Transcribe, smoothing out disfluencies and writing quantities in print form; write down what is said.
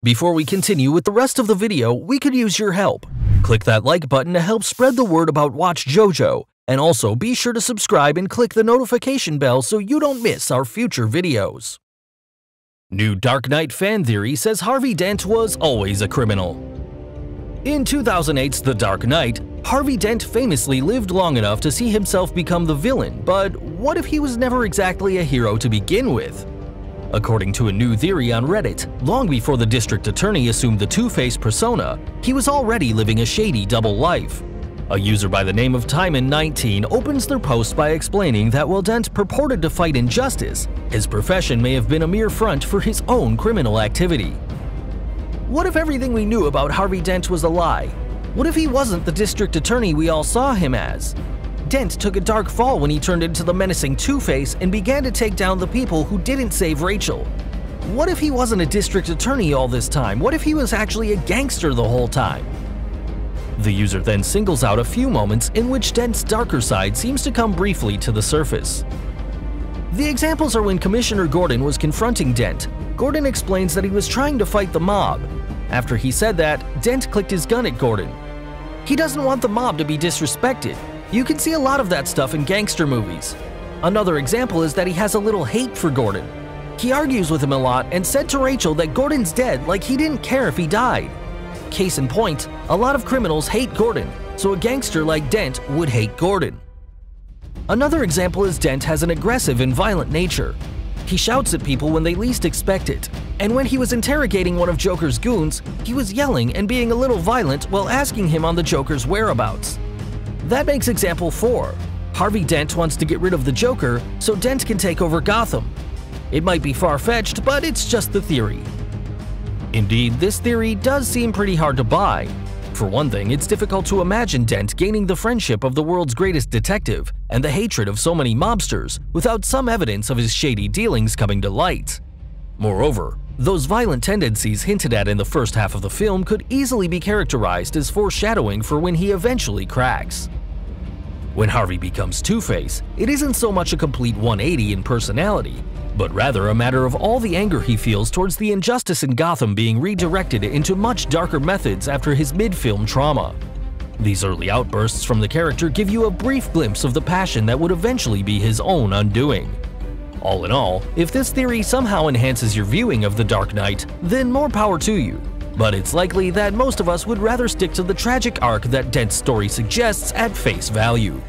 Before we continue with the rest of the video, we could use your help. Click that like button to help spread the word about Watchjojo, and also be sure to subscribe and click the notification bell so you don't miss our future videos. New Dark Knight fan theory says Harvey Dent was always a criminal. In 2008's The Dark Knight, Harvey Dent famously lived long enough to see himself become the villain, but what if he was never exactly a hero to begin with? According to a new theory on Reddit, long before the district attorney assumed the Two-Face persona, he was already living a shady double life. A user by the name of Timon19 opens their post by explaining that while Dent purported to fight injustice, his profession may have been a mere front for his own criminal activity. What if everything we knew about Harvey Dent was a lie? What if he wasn't the district attorney we all saw him as? Dent took a dark fall when he turned into the menacing Two-Face and began to take down the people who didn't save Rachel. What if he wasn't a district attorney all this time? What if he was actually a gangster the whole time? The user then singles out a few moments in which Dent's darker side seems to come briefly to the surface. The examples are when Commissioner Gordon was confronting Dent. Gordon explains that he was trying to fight the mob. After he said that, Dent clicked his gun at Gordon. He doesn't want the mob to be disrespected. You can see a lot of that stuff in gangster movies. Another example is that he has a little hate for Gordon. He argues with him a lot and said to Rachel that Gordon's dead like he didn't care if he died. Case in point, a lot of criminals hate Gordon, so a gangster like Dent would hate Gordon. Another example is Dent has an aggressive and violent nature. He shouts at people when they least expect it, and when he was interrogating one of Joker's goons, he was yelling and being a little violent while asking him on the Joker's whereabouts. That makes example 4. Harvey Dent wants to get rid of the Joker so Dent can take over Gotham. It might be far-fetched, but it's just the theory. Indeed, this theory does seem pretty hard to buy. For one thing, it's difficult to imagine Dent gaining the friendship of the world's greatest detective and the hatred of so many mobsters without some evidence of his shady dealings coming to light. Moreover, those violent tendencies hinted at in the first half of the film could easily be characterized as foreshadowing for when he eventually cracks. When Harvey becomes Two-Face, it isn't so much a complete 180 in personality, but rather a matter of all the anger he feels towards the injustice in Gotham being redirected into much darker methods after his mid-film trauma. These early outbursts from the character give you a brief glimpse of the passion that would eventually be his own undoing. All in all, if this theory somehow enhances your viewing of The Dark Knight, then more power to you. But it's likely that most of us would rather stick to the tragic arc that Dent's story suggests at face value.